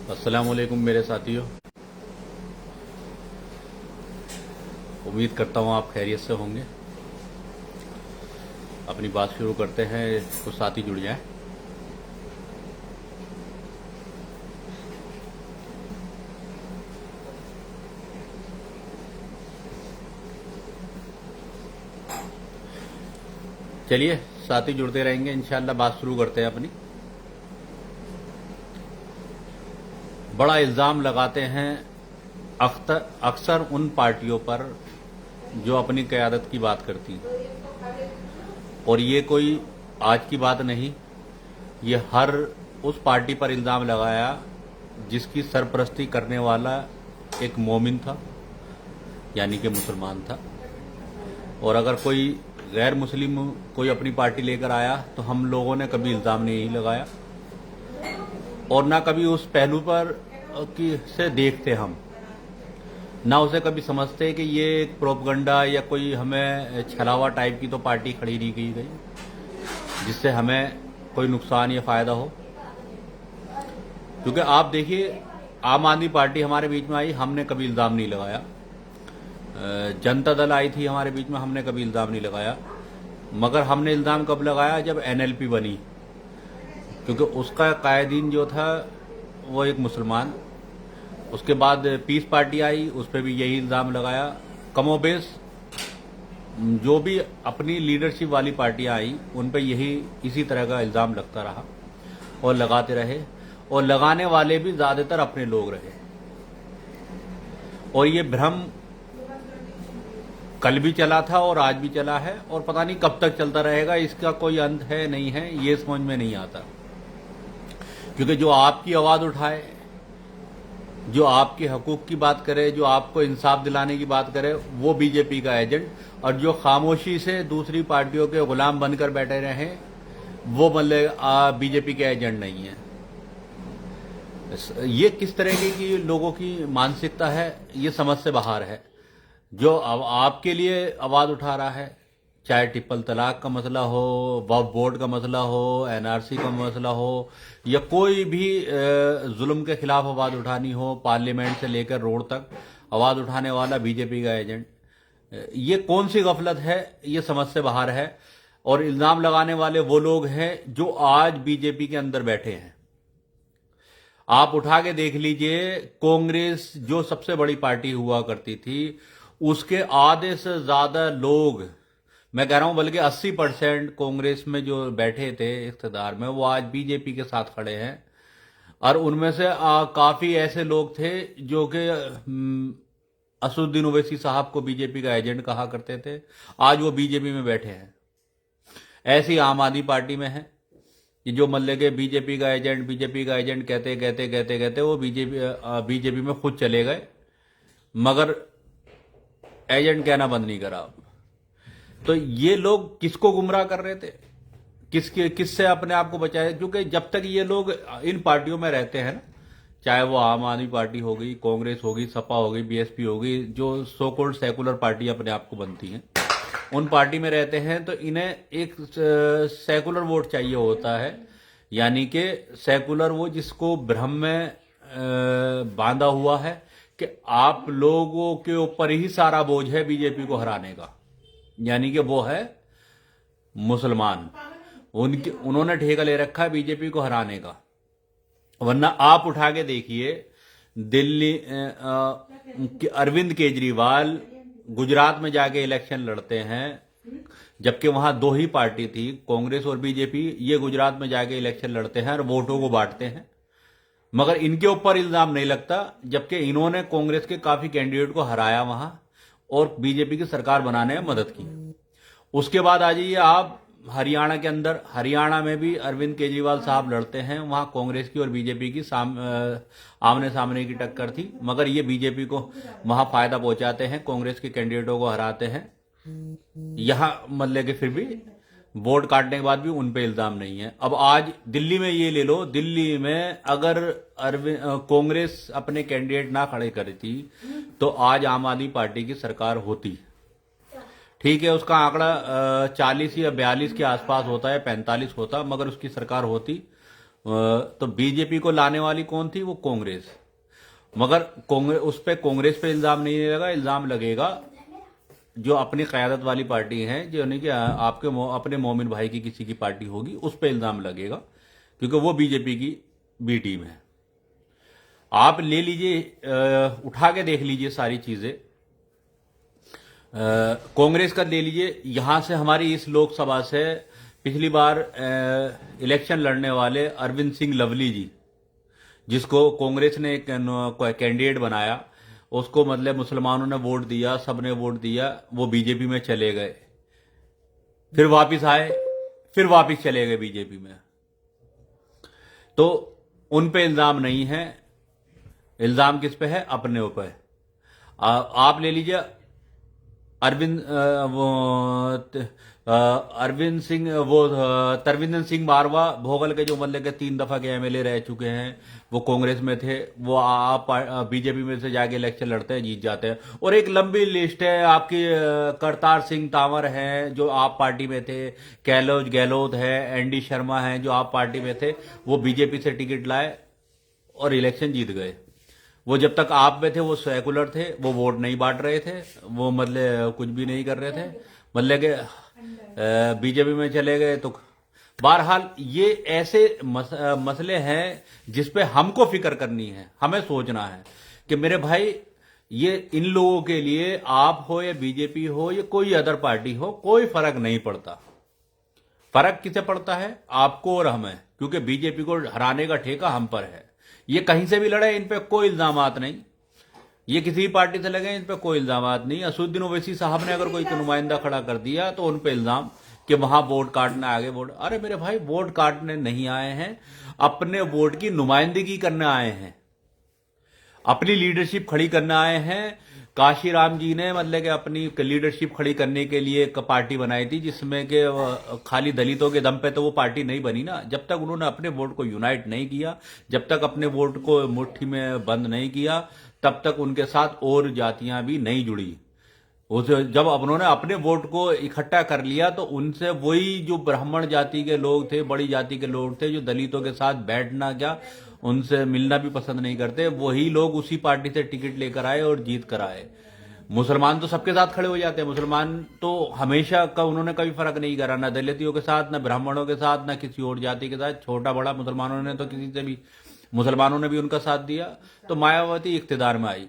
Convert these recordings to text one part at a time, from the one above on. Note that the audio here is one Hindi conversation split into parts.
अस्सलाम वालेकुम मेरे साथियों। उम्मीद करता हूँ आप खैरियत से होंगे। अपनी बात शुरू करते हैं, कुछ साथी जुड़ जाएं। चलिए, साथी जुड़ते रहेंगे, इंशाल्लाह बात शुरू करते हैं अपनी। बड़ा इल्ज़ाम लगाते हैं अक्सर उन पार्टियों पर जो अपनी क़यादत की बात करती हैं, और ये कोई आज की बात नहीं, ये हर उस पार्टी पर इल्ज़ाम लगाया जिसकी सरपरस्ती करने वाला एक मोमिन था, यानी कि मुसलमान था। और अगर कोई गैर मुस्लिम कोई अपनी पार्टी लेकर आया तो हम लोगों ने कभी इल्ज़ाम नहीं लगाया, और ना कभी उस पहलू पर से देखते हम, ना उसे कभी समझते कि ये एक प्रोपगंडा या कोई हमें छलावा टाइप की तो पार्टी खड़ी नहीं की गई जिससे हमें कोई नुकसान या फ़ायदा हो। क्योंकि आप देखिए, आम आदमी पार्टी हमारे बीच में आई, हमने कभी इल्ज़ाम नहीं लगाया। जनता दल आई थी हमारे बीच में, हमने कभी इल्ज़ाम नहीं लगाया। मगर हमने इल्ज़ाम कब लगाया? जब एनएलपी बनी, क्योंकि उसका कायदीन जो था वो एक मुसलमान। उसके बाद पीस पार्टी आई, उस पर भी यही इल्ज़ाम लगाया। कमोबेश जो भी अपनी लीडरशिप वाली पार्टियां आई उन पर यही इसी तरह का इल्ज़ाम लगता रहा और लगाते रहे, और लगाने वाले भी ज़्यादातर अपने लोग रहे। और ये भ्रम कल भी चला था और आज भी चला है, और पता नहीं कब तक चलता रहेगा, इसका कोई अंत है नहीं है, ये समझ में नहीं आता। क्योंकि जो आपकी आवाज़ उठाए, जो आपके हकूक की बात करे, जो आपको इंसाफ दिलाने की बात करे, वो बीजेपी का एजेंट, और जो खामोशी से दूसरी पार्टियों के गुलाम बनकर बैठे रहे वो मतलब बीजेपी के एजेंट नहीं है। ये किस तरह की लोगों की मानसिकता है, ये समझ से बाहर है। जो आपके लिए आवाज़ उठा रहा है, चाहे ट्रिपल तलाक का मसला हो, वक्फ बोर्ड का मसला हो, एनआरसी का मसला हो, या कोई भी जुल्म के खिलाफ आवाज़ उठानी हो, पार्लियामेंट से लेकर रोड तक आवाज़ उठाने वाला बीजेपी का एजेंट, ये कौन सी गफलत है, ये समझ से बाहर है। और इल्ज़ाम लगाने वाले वो लोग हैं जो आज बीजेपी के अंदर बैठे हैं। आप उठा के देख लीजिए, कांग्रेस जो सबसे बड़ी पार्टी हुआ करती थी, उसके आधे से ज्यादा लोग, मैं कह रहा हूं बल्कि 80% कांग्रेस में जो बैठे थे इख्तिदार में, वो आज बीजेपी के साथ खड़े हैं। और उनमें से काफी ऐसे लोग थे जो कि असदुद्दीन ओवैसी साहब को बीजेपी का एजेंट कहा करते थे, आज वो बीजेपी में बैठे हैं। ऐसी आम आदमी पार्टी में है कि जो मल्ले के बीजेपी का एजेंट कहते कहते कहते कहते वो बीजेपी में खुद चले गए, मगर एजेंट कहना बंद नहीं करा। तो ये लोग किसको गुमराह कर रहे थे, किससे अपने आप को बचाए? क्योंकि जब तक ये लोग इन पार्टियों में रहते हैं ना, चाहे वो आम आदमी पार्टी हो गई, कांग्रेस होगी, सपा होगी, बीएसपी होगी, जो सो कॉल्ड सेकुलर पार्टी अपने आप को बनती हैं, उन पार्टी में रहते हैं, तो इन्हें एक सेकुलर वोट चाहिए होता है। यानी कि सेकुलर वो जिसको भ्रम में बांधा हुआ है कि आप लोगों के ऊपर ही सारा बोझ है बीजेपी को हराने का, यानी कि वो है मुसलमान। उन्होंने ठेका ले रखा है बीजेपी को हराने का। वरना आप उठा के देखिए, दिल्ली अरविंद केजरीवाल गुजरात में जाके इलेक्शन लड़ते हैं, जबकि वहां दो ही पार्टी थी, कांग्रेस और बीजेपी। ये गुजरात में जाके इलेक्शन लड़ते हैं और वोटों को बांटते हैं, मगर इनके ऊपर इल्जाम नहीं लगता, जबकि इन्होंने कांग्रेस के काफी कैंडिडेट को हराया वहां और बीजेपी की सरकार बनाने में मदद की। उसके बाद आ जाइए आप हरियाणा के अंदर, हरियाणा में भी अरविंद केजरीवाल साहब लड़ते हैं, वहां कांग्रेस की और बीजेपी की आमने सामने की टक्कर थी, मगर ये बीजेपी को वहां फायदा पहुंचाते हैं, कांग्रेस के कैंडिडेटों को हराते हैं। यहां मतलब कि फिर भी वोट काटने के बाद भी उन पे इल्जाम नहीं है। अब आज दिल्ली में ये ले लो, दिल्ली में अगर कांग्रेस अपने कैंडिडेट ना खड़े करती तो आज आम आदमी पार्टी की सरकार होती। ठीक है, उसका आंकड़ा 40 या 42 के आसपास होता है, 45 होता, मगर उसकी सरकार होती। तो बीजेपी को लाने वाली कौन थी? वो कांग्रेस। मगर कांग्रेस, उस पे कांग्रेस पे इल्जाम नहीं लगा, इल्जाम लगेगा जो अपनी क़यादत वाली पार्टी है, जो नहीं कि आपके अपने मोमिन भाई की किसी की पार्टी होगी, उस पे इल्जाम लगेगा, क्योंकि वो बीजेपी की बी टीम है। आप ले लीजिए, उठा के देख लीजिए सारी चीजें। कांग्रेस का ले लीजिए, यहां से हमारी इस लोकसभा से पिछली बार इलेक्शन लड़ने वाले अरविंद सिंह लवली जी, जिसको कांग्रेस ने एक कैंडिडेट बनाया, उसको मतलब मुसलमानों ने वोट दिया, सबने वोट दिया, वो बीजेपी में चले गए, फिर वापस आए, फिर वापस चले गए बीजेपी में। तो उन पे इल्जाम नहीं है, इल्जाम किस पे है? अपने ऊपर। आप ले लीजिए अरविंद अरविंद सिंह, वो तरविंदर सिंह बारवा भोगल के, जो मतलब के 3 दफा के एमएलए रह चुके हैं, वो कांग्रेस में थे, वो आप बीजेपी में से जाके इलेक्शन लड़ते हैं, जीत जाते हैं। और एक लंबी लिस्ट है आपकी, करतार सिंह तावर हैं जो आप पार्टी में थे, कैलोज गहलोत है, एनडी शर्मा हैं जो आप पार्टी में थे, वो बीजेपी से टिकट लाए और इलेक्शन जीत गए। वो जब तक आप में थे वो सेकुलर थे, वो वोट नहीं बांट रहे थे, वो मतलब कुछ भी नहीं कर रहे थे, मतलब के बीजेपी में चले गए। तो बहरहाल ये ऐसे मसले हैं जिस पे हमको फिक्र करनी है, हमें सोचना है कि मेरे भाई, ये इन लोगों के लिए आप हो या बीजेपी हो या कोई अदर पार्टी हो, कोई फर्क नहीं पड़ता। फर्क किसे पड़ता है? आपको और हमें, क्योंकि बीजेपी को हराने का ठेका हम पर है। ये कहीं से भी लड़े, इन पे कोई इल्जामात नहीं, ये किसी भी पार्टी से लगे, इन पे कोई इल्जामात नहीं। असुद्दीन ओवैसी साहब ने अगर कोई नुमाइंदा खड़ा कर दिया तो उन पे इल्जाम कि वहां वोट काटने आगे वोट। अरे मेरे भाई, वोट काटने नहीं आए हैं, अपने वोट की नुमाइंदगी करने आए हैं, अपनी लीडरशिप खड़ी करने आए हैं। काशीराम जी ने मतलब कि अपनी लीडरशिप खड़ी करने के लिए एक पार्टी बनाई थी, जिसमें कि खाली दलितों के दम पे तो वो पार्टी नहीं बनी ना। जब तक उन्होंने अपने वोट को यूनाइट नहीं किया, जब तक अपने वोट को मुट्ठी में बंद नहीं किया, तब तक उनके साथ और जातियां भी नहीं जुड़ी। उस जब अब उन्होंने अपने वोट को इकट्ठा कर लिया, तो उनसे वही जो ब्राह्मण जाति के लोग थे, बड़ी जाति के लोग थे, जो दलितों के साथ बैठना क्या, उनसे मिलना भी पसंद नहीं करते, वही लोग उसी पार्टी से टिकट लेकर आए और जीत कर आए। मुसलमान तो सबके साथ खड़े हो जाते हैं, मुसलमान तो हमेशा का उन्होंने कभी फर्क नहीं करा, ना दलितों के साथ, ना ब्राह्मणों के साथ, ना किसी और जाति के साथ, छोटा बड़ा मुसलमानों ने तो किसी से भी, मुसलमानों ने भी उनका साथ दिया। तो मायावती इख्तिदार में आई।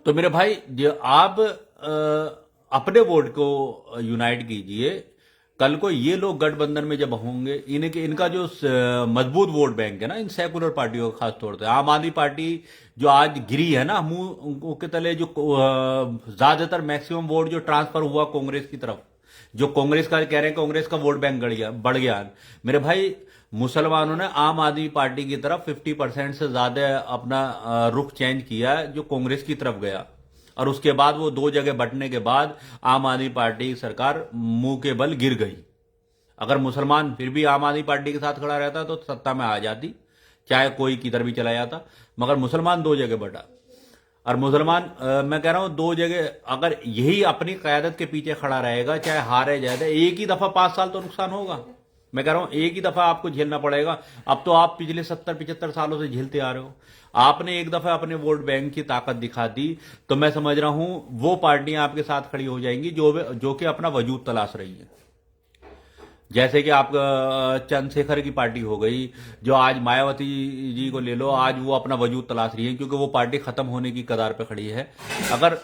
तो मेरे भाई, जो आप अपने वोट को यूनाइट कीजिए। कल को ये लोग गठबंधन में जब होंगे, इनका जो मजबूत वोट बैंक है ना, इन सेकुलर पार्टियों का खास तौर से, आम आदमी पार्टी जो आज गिरी है ना मुंह के तले, जो ज्यादातर मैक्सिमम वोट जो ट्रांसफर हुआ कांग्रेस की तरफ, जो कांग्रेस का कह रहे हैं कांग्रेस का वोट बैंक बढ़ गया। मेरे भाई, मुसलमानों ने आम आदमी पार्टी की तरफ 50% से ज्यादा अपना रुख चेंज किया, जो कांग्रेस की तरफ गया। और उसके बाद वो 2 जगह बंटने के बाद आम आदमी पार्टी की सरकार मुंह के बल गिर गई। अगर मुसलमान फिर भी आम आदमी पार्टी के साथ खड़ा रहता तो सत्ता में आ जाती, चाहे कोई किधर भी चला जाता। मगर मुसलमान 2 जगह बटा, और मुसलमान मैं कह रहा हूं 2 जगह, अगर यही अपनी क़यादत के पीछे खड़ा रहेगा, चाहे हारे जाए, एक ही दफा 5 साल तो नुकसान होगा। मैं कह रहा हूं एक ही दफा आपको झेलना पड़ेगा। अब तो आप पिछले 70-75 सालों से झेलते आ रहे हो। आपने एक दफा अपने वोट बैंक की ताकत दिखा दी, तो मैं समझ रहा हूं वो पार्टियां आपके साथ खड़ी हो जाएंगी जो कि अपना वजूद तलाश रही है। जैसे कि आप चंद्रशेखर की पार्टी हो गई, जो आज मायावती जी को ले लो, आज वो अपना वजूद तलाश रही है, क्योंकि वो पार्टी खत्म होने की कगार पे खड़ी है। अगर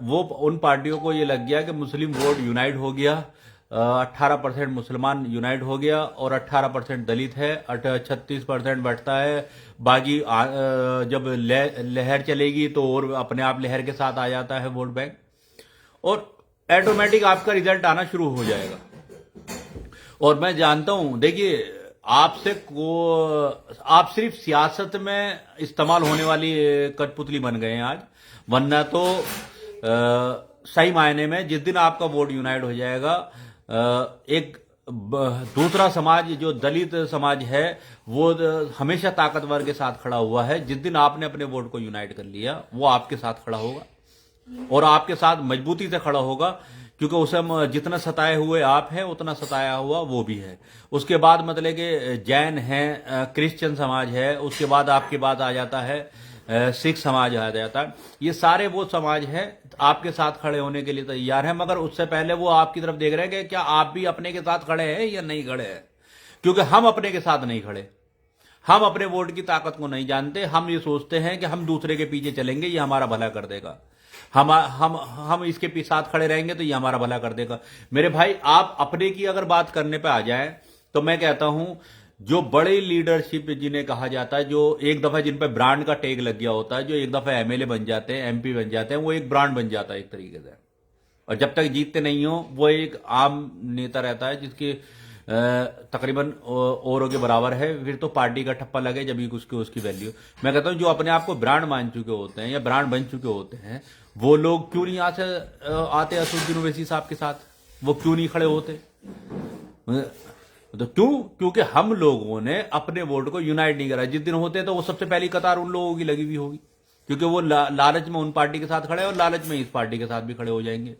वो उन पार्टियों को ये लग गया कि मुस्लिम वोट यूनाइट हो गया, 18% मुसलमान यूनाइट हो गया और 18% दलित है, 36% बैठता है, बाकी जब लहर चलेगी तो और अपने आप लहर के साथ आ जाता है वोट बैंक, और ऑटोमेटिक आपका रिजल्ट आना शुरू हो जाएगा। और मैं जानता हूं, देखिए, आप सिर्फ सियासत में इस्तेमाल होने वाली कठपुतली बन गए हैं आज, वरना तो सही मायने में जिस दिन आपका वोट यूनाइट हो जाएगा, एक दूसरा समाज जो दलित समाज है, वो हमेशा ताकतवर के साथ खड़ा हुआ है। जिस दिन आपने अपने वोट को यूनाइट कर लिया, वो आपके साथ खड़ा होगा और आपके साथ मजबूती से खड़ा होगा, क्योंकि उसे हम जितना सताए हुए आप हैं उतना सताया हुआ वो भी है। उसके बाद मतलब कि जैन है, क्रिश्चियन समाज है, उसके बाद आपके बाद आ जाता है सिख समाज आ जाता है। ये सारे वो समाज है आपके साथ खड़े होने के लिए तैयार है, मगर उससे पहले वो आपकी तरफ देख रहे हैं कि क्या आप भी अपने के साथ खड़े हैं या नहीं खड़े हैं। क्योंकि हम अपने के साथ नहीं खड़े, हम अपने वोट की ताकत को नहीं जानते। हम ये सोचते हैं कि हम दूसरे के पीछे चलेंगे, ये हमारा भला कर देगा, हम इसके पीछे साथ खड़े रहेंगे तो ये हमारा भला कर देगा। मेरे भाई, आप अपने की अगर बात करने पे आ जाए तो मैं कहता हूं जो बड़ी लीडरशिप जिन्हें कहा जाता है, जो एक दफा जिन पे ब्रांड का टैग लग गया होता है, जो एक दफा एमएलए बन जाते हैं, एमपी बन जाते हैं, वो एक ब्रांड बन जाता है एक तरीके से। और जब तक जीतते नहीं हो वो एक आम नेता रहता है जिसके तकरीबन औरों के बराबर है, फिर तो पार्टी का ठप्पा लगे जब भी उसकी वैल्यू। मैं कहता हूं जो अपने आप को ब्रांड मान चुके होते हैं या ब्रांड बन चुके होते हैं, वो लोग क्यों नहीं आते असदुद्दीन ओवैसी साहब के साथ, वो क्यों नहीं खड़े होते? तो क्योंकि हम लोगों ने अपने वोट को यूनाइट नहीं करा। जिस दिन होते तो वो सबसे पहली कतार उन लोगों की लगी हुई होगी, क्योंकि वो लालच में उन पार्टी के साथ खड़े हैं और लालच में इस पार्टी के साथ भी खड़े हो जाएंगे।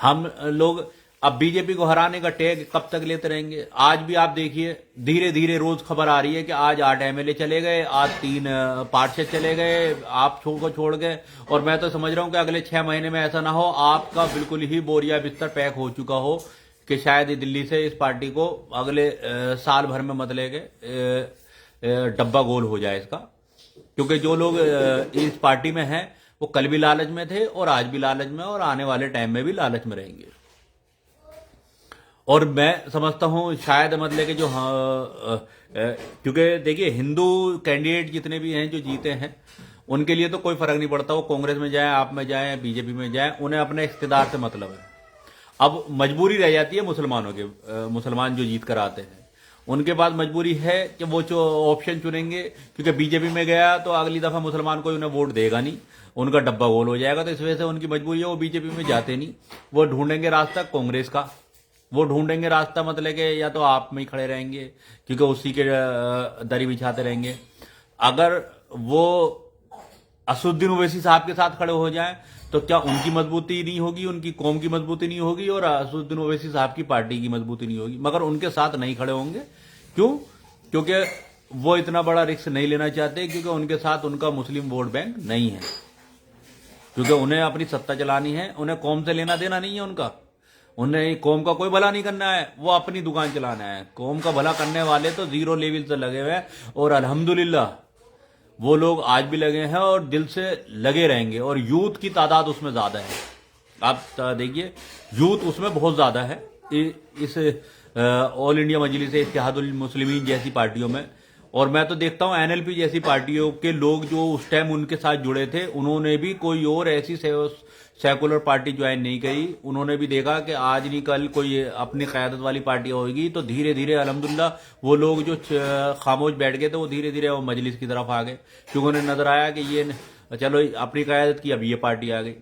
हम लोग अब बीजेपी को हराने का टैग कब तक लेते रहेंगे? आज भी आप देखिए, धीरे धीरे रोज खबर आ रही है कि आज 8 एमएलए चले गए, आज 3 पार्षद चले गए, आप छोड़ गए। और मैं तो समझ रहा हूं कि अगले 6 महीने में ऐसा ना हो आपका बिल्कुल ही बोरिया बिस्तर पैक हो चुका हो कि शायद दिल्ली से इस पार्टी को अगले साल भर में मतलब के डब्बा गोल हो जाए इसका। क्योंकि जो लोग इस पार्टी में हैं वो कल भी लालच में थे और आज भी लालच में और आने वाले टाइम में भी लालच में रहेंगे। और मैं समझता हूं शायद मतलब कि जो क्योंकि देखिए हिंदू कैंडिडेट जितने भी हैं जो जीते हैं उनके लिए तो कोई फर्क नहीं पड़ता, वो कांग्रेस में जाए, आप में जाए, बीजेपी में जाए, उन्हें अपने इख्तिदार से मतलब है। अब मजबूरी रह जाती है मुसलमानों के, मुसलमान जो जीत कर आते हैं उनके बाद मजबूरी है कि वो जो ऑप्शन चुनेंगे, क्योंकि बीजेपी में गया तो अगली दफा मुसलमान कोई उन्हें वोट देगा नहीं, उनका डब्बा गोल हो जाएगा। तो इस वजह से उनकी मजबूरी है, वो बीजेपी में जाते नहीं, वो ढूंढेंगे रास्ता कांग्रेस का, वो ढूंढेंगे रास्ता मतलब कि या तो आप में ही खड़े रहेंगे क्योंकि उसी के दरी बिछाते रहेंगे। अगर वो असदुद्दीन ओवैसी साहब के साथ खड़े हो जाएं तो क्या उनकी मजबूती नहीं होगी, उनकी कौम की मजबूती नहीं होगी और असदुद्दीन ओवैसी साहब की पार्टी की मजबूती नहीं होगी। मगर उनके साथ नहीं खड़े होंगे। क्यों? क्योंकि वो इतना बड़ा रिस्क नहीं लेना चाहते, क्योंकि उनके साथ उनका मुस्लिम वोट बैंक नहीं है, क्योंकि उन्हें अपनी सत्ता चलानी है, उन्हें कौम से लेना देना नहीं है उनका। उन्हें कौम का कोई भला नहीं करना है, वो अपनी दुकान चलाना है। कौम का भला करने वाले तो जीरो लेवल से लगे हुए हैं और अल्हम्दुलिल्लाह वो लोग आज भी लगे हैं और दिल से लगे रहेंगे। और यूथ की तादाद उसमें ज्यादा है, आप देखिए यूथ उसमें बहुत ज्यादा है इस ऑल इंडिया मजलिस इत्तेहादुल मुस्लिमीन जैसी पार्टियों में। और मैं तो देखता हूं एनएलपी जैसी पार्टियों के लोग जो उस टाइम उनके साथ जुड़े थे, उन्होंने भी कोई और ऐसी सेकुलर पार्टी ज्वाइन नहीं करी। उन्होंने भी देखा कि आज नहीं कल कोई अपनी क़यादत वाली पार्टी होगी, तो धीरे धीरे अल्हम्दुलिल्लाह वो लोग जो खामोश बैठ गए थे वो धीरे धीरे वो मजलिस की तरफ आ गए, क्योंकि उन्हें नजर आया कि ये चलो अपनी क़यादत की, अब ये पार्टी आ गई।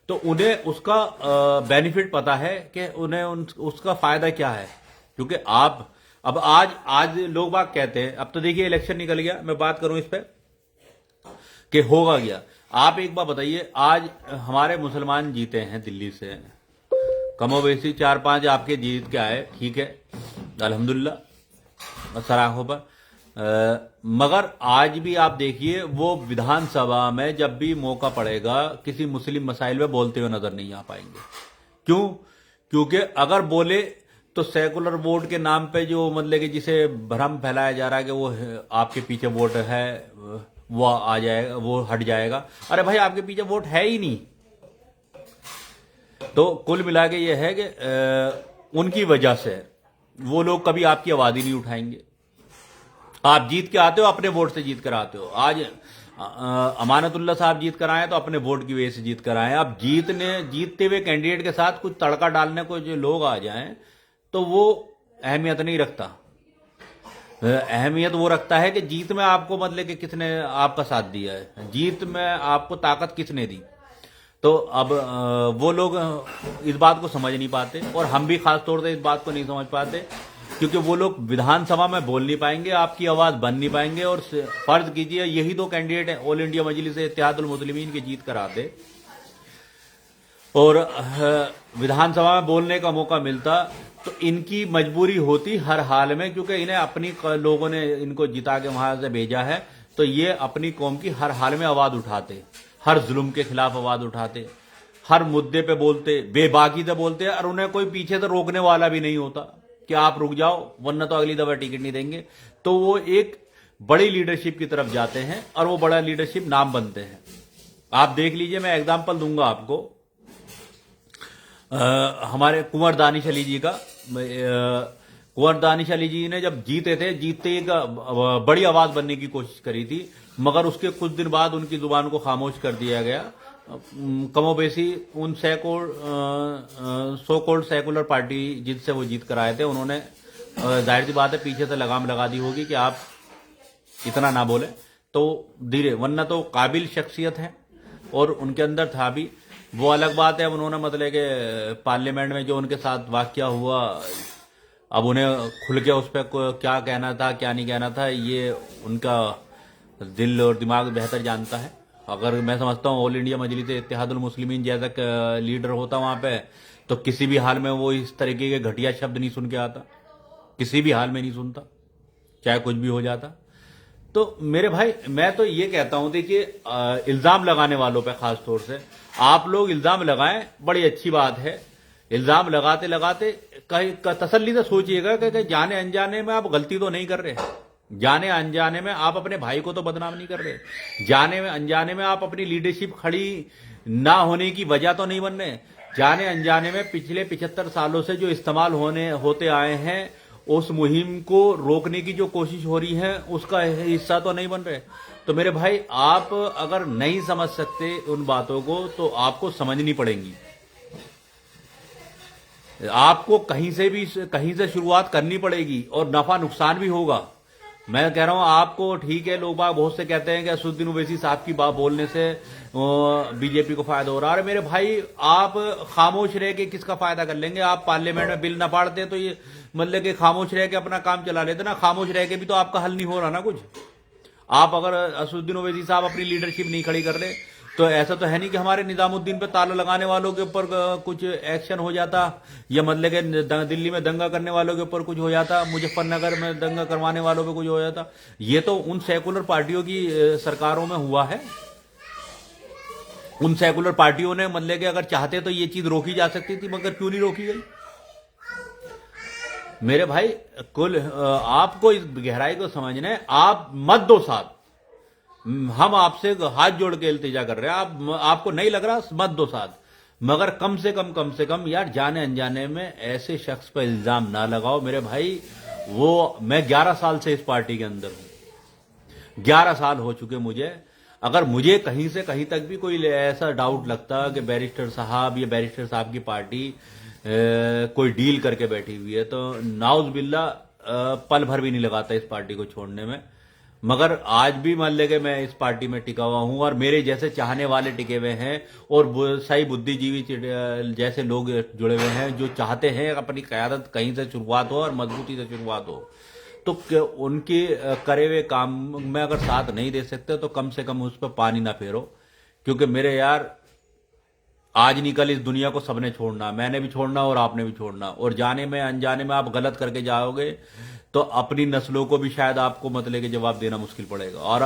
तो उन्हें उसका बेनिफिट पता है कि उन्हें उसका फायदा क्या है। क्योंकि आप अब आज लोग बाग कहते हैं, अब तो देखिए इलेक्शन निकल गया, मैं बात करूं इस पे कि होगा क्या। आप एक बार बताइए, आज हमारे मुसलमान जीते हैं दिल्ली से, कमोबेशी 4-5 आपके जीत के आए, ठीक है अल्हम्दुलिल्लाह सराखों पर। मगर आज भी आप देखिए वो विधानसभा में जब भी मौका पड़ेगा किसी मुस्लिम मसाइल में बोलते हुए नजर नहीं आ पाएंगे। क्यों? क्योंकि अगर बोले तो सेकुलर वोट के नाम पे जो मतलब कि जिसे भ्रम फैलाया जा रहा है कि वो आपके पीछे वोट है, वो आ जाएगा, वो हट जाएगा। अरे भाई आपके पीछे वोट है ही नहीं। तो कुल मिला के ये है कि उनकी वजह से वो लोग कभी आपकी आवाज ही नहीं उठाएंगे। आप जीत के आते हो, अपने वोट से जीत कर आते हो। आज अमानतुल्लाह साहब जीत कर आए तो अपने वोट की वजह से जीत कर आए। अब जीतते हुए कैंडिडेट के साथ कुछ तड़का डालने को जो लोग आ जाएं तो वो अहमियत नहीं रखता। अहमियत वो रखता है कि जीत में आपको मतलब कि किसने आपका साथ दिया है, जीत में आपको ताकत किसने दी। तो अब वो लोग इस बात को समझ नहीं पाते और हम भी खास तौर से इस बात को नहीं समझ पाते, क्योंकि वो लोग विधानसभा में बोल नहीं पाएंगे, आपकी आवाज बन नहीं पाएंगे। और फर्ज कीजिए यही 2 कैंडिडेट हैं ऑल इंडिया मजलिस इत्तेहादुल मुस्लिमीन के जीत कर आते और विधानसभा में बोलने का मौका मिलता तो इनकी मजबूरी होती हर हाल में, क्योंकि इन्हें अपनी लोगों ने इनको जिता के वहां से भेजा है, तो ये अपनी कौम की हर हाल में आवाज उठाते, हर जुल्म के खिलाफ आवाज उठाते, हर मुद्दे पे बोलते, बेबाकी से बोलते, और उन्हें कोई पीछे से रोकने वाला भी नहीं होता कि आप रुक जाओ वरना तो अगली दफा टिकट नहीं देंगे। तो वो एक बड़ी लीडरशिप की तरफ जाते हैं और वो बड़ा लीडरशिप नाम बनते हैं। आप देख लीजिए, मैं एग्जाम्पल दूंगा आपको हमारे कुंवर दानिश अली जी का। कुंवर दानिश अली जी ने जब जीते थे, जीतते एक बड़ी आवाज बनने की कोशिश करी थी, मगर उसके कुछ दिन बाद उनकी जुबान को खामोश कर दिया गया। कमोबेशी उन सो कॉल्ड सेकुलर पार्टी जिनसे वो जीत कर आए थे, उन्होंने जाहिर सी बात है पीछे से लगाम लगा दी होगी कि आप इतना ना बोले, तो धीरे, वरना तो काबिल शख्सियत है और उनके अंदर था भी। वो अलग बात है, उन्होंने मतलब कि पार्लियामेंट में जो उनके साथ वाकया हुआ, अब उन्हें खुल के उस पर क्या कहना था क्या नहीं कहना था, ये उनका दिल और दिमाग बेहतर जानता है। अगर मैं समझता हूँ ऑल इंडिया मजलिस इत्तेहादुल मुस्लिमीन जैसा लीडर होता वहां पे, तो किसी भी हाल में वो इस तरीके के घटिया शब्द नहीं सुन के आता, किसी भी हाल में नहीं सुनता, चाहे कुछ भी हो जाता। तो मेरे भाई, मैं तो ये कहता हूं, देखिए इल्जाम लगाने वालों पे खास तौर से आप लोग इल्जाम लगाएं, बड़ी अच्छी बात है। इल्जाम लगाते लगाते कहीं तसल्ली से सोचिएगा कि जाने अनजाने में आप गलती तो नहीं कर रहे, जाने अनजाने में आप अपने भाई को तो बदनाम नहीं कर रहे, जाने में अनजाने में आप अपनी लीडरशिप खड़ी ना होने की वजह तो नहीं बन रहे, जाने अनजाने में पिछले 75 सालों से जो इस्तेमाल होते आए हैं उस मुहिम को रोकने की जो कोशिश हो रही है उसका हिस्सा तो नहीं बन रहे। तो मेरे भाई, आप अगर नहीं समझ सकते उन बातों को तो आपको समझनी पड़ेंगी, आपको कहीं से शुरुआत करनी पड़ेगी और नफा नुकसान भी होगा। मैं कह रहा हूं आपको, ठीक है, लोग बाग बहुत से कहते हैं कि असदुद्दीन ओवैसी साहब की बात बोलने से बीजेपी को फायदा हो रहा है। मेरे भाई, आप खामोश रह के किसका फायदा कर लेंगे? आप पार्लियामेंट में बिल ना पाड़ते तो ये मतलब कि खामोश रह के अपना काम चला लेते ना, खामोश रह के भी तो आपका हल नहीं हो रहा ना कुछ। आप अगर असदुद्दीन ओवैसी साहब अपनी लीडरशिप नहीं खड़ी कर रहे, तो ऐसा तो है नहीं कि हमारे निजामुद्दीन पे ताला लगाने वालों के ऊपर कुछ एक्शन हो जाता, या मतलब कि दिल्ली में दंगा करने वालों के ऊपर कुछ हो जाता, मुजफ्फरनगर में दंगा करवाने वालों पे कुछ हो जाता। ये तो उन सेकुलर पार्टियों की सरकारों में हुआ है। उन सेकुलर पार्टियों ने मतलब कि अगर चाहते तो ये चीज रोकी जा सकती थी, मगर क्यों नहीं रोकी गई? मेरे भाई, कुल आपको इस गहराई को समझना है। आप मत दो साथ, हम आपसे हाथ जोड़ के इल्तिजा कर रहे हैं, आपको नहीं लग रहा, मत दो साथ, मगर कम से कम यार जाने अनजाने में ऐसे शख्स पर इल्जाम ना लगाओ। मेरे भाई, वो मैं 11 साल से इस पार्टी के अंदर हूं, 11 साल हो चुके मुझे। अगर मुझे कहीं से कहीं तक भी कोई ऐसा डाउट लगता कि बैरिस्टर साहब या बैरिस्टर साहब की पार्टी कोई डील करके बैठी हुई है, तो नाउज बिल्ला पल भर भी नहीं लगाता इस पार्टी को छोड़ने में। मगर आज भी मान ले कि मैं इस पार्टी में टिका हुआ हूं और मेरे जैसे चाहने वाले टिके हुए हैं और सही बुद्धिजीवी जैसे लोग जुड़े हुए हैं जो चाहते हैं अपनी क़यादत कहीं से शुरुआत हो और मजबूती से शुरुआत हो। तो उनके करे हुए काम में अगर साथ नहीं दे सकते तो कम से कम उस पर पानी ना फेरो, क्योंकि मेरे यार, आज नहीं कल इस दुनिया को सबने छोड़ना, मैंने भी छोड़ना और आपने भी छोड़ना, और जाने में अनजाने में आप गलत करके जाओगे तो अपनी नस्लों को भी शायद आपको मतलब के जवाब देना मुश्किल पड़ेगा। और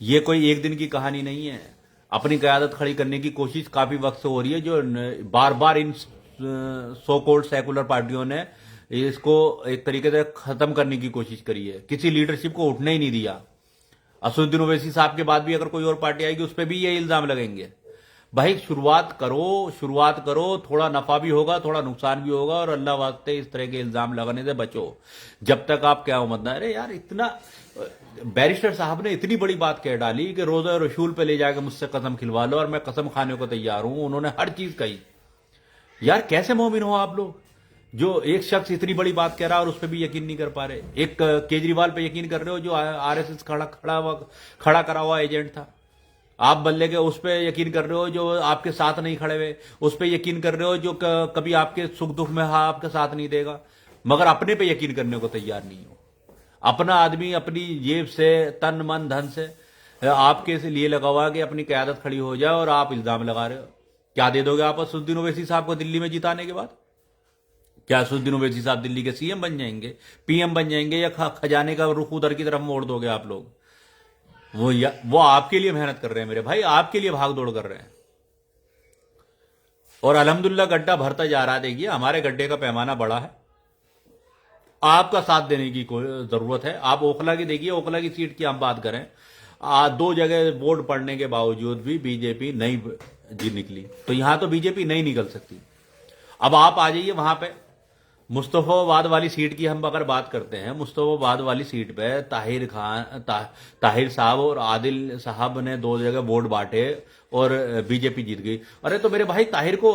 ये कोई एक दिन की कहानी नहीं है। अपनी क़यादत खड़ी करने की कोशिश काफी वक्त से हो रही है, जो बार बार इन सो कॉल्ड सेकुलर पार्टियों ने इसको एक तरीके से खत्म करने की कोशिश करी है, किसी लीडरशिप को उठने ही नहीं दिया। असदुद्दीन ओवैसी साहब के बाद भी अगर कोई और पार्टी आएगी उस पर भी ये इल्जाम लगेंगे। भाई, शुरुआत करो, थोड़ा नफा भी होगा, थोड़ा नुकसान भी होगा, और अल्लाह वास्ते इस तरह के इल्जाम लगाने से बचो जब तक आप क्या मत ना। अरे यार, इतना बैरिस्टर साहब ने इतनी बड़ी बात कह डाली कि रोजा रसूल पे ले जाकर मुझसे कसम खिलवा लो और मैं कसम खाने को तैयार हूं। उन्होंने हर चीज कही। यार, कैसे मोमिन हो आप लोग, जो एक शख्स इतनी बड़ी बात कह रहा है और उस पर भी यकीन नहीं कर पा रहे। एक केजरीवाल पे यकीन कर रहे हो जो आरएसएस खड़ा करा हुआ एजेंट था। आप बल्ले के उस पर यकीन कर रहे हो जो आपके साथ नहीं खड़े हुए, उस पर यकीन कर रहे हो जो कभी आपके सुख दुख में आपके साथ नहीं देगा, मगर अपने पे यकीन करने को तैयार नहीं हो। अपना आदमी अपनी जेब से, तन मन धन से आपके लिए लगा हुआ कि अपनी क़यादत खड़ी हो जाए और आप इल्जाम लगा रहे हो। क्या दे दोगे आप असदुद्दीन ओवैसी साहब को दिल्ली में जिताने के बाद? क्या असदुद्दीन ओवैसी साहब दिल्ली के सीएम बन जाएंगे, पीएम बन जाएंगे, या खजाने का रुख उधर की तरफ मोड़ दोगे आप लोग? वो आपके लिए मेहनत कर रहे हैं मेरे भाई, आपके लिए भाग दौड़ कर रहे हैं। और अल्हम्दुलिल्लाह गड्ढा भरता जा रहा है। देखिए हमारे गड्ढे का पैमाना बड़ा है, आपका साथ देने की कोई जरूरत है। आप ओखला की देखिए, ओखला की सीट की हम बात करें, 2 जगह वोट पड़ने के बावजूद भी बीजेपी नहीं जी निकली, तो यहां तो बीजेपी नहीं निकल सकती। अब आप आ जाइए वहां पे मुस्तफाबाद वाली सीट की हम अगर बात करते हैं, मुस्तफाबाद वाली सीट पे ताहिर साहब और आदिल साहब ने 2 जगह वोट बांटे और बीजेपी जीत गई। अरे तो मेरे भाई ताहिर को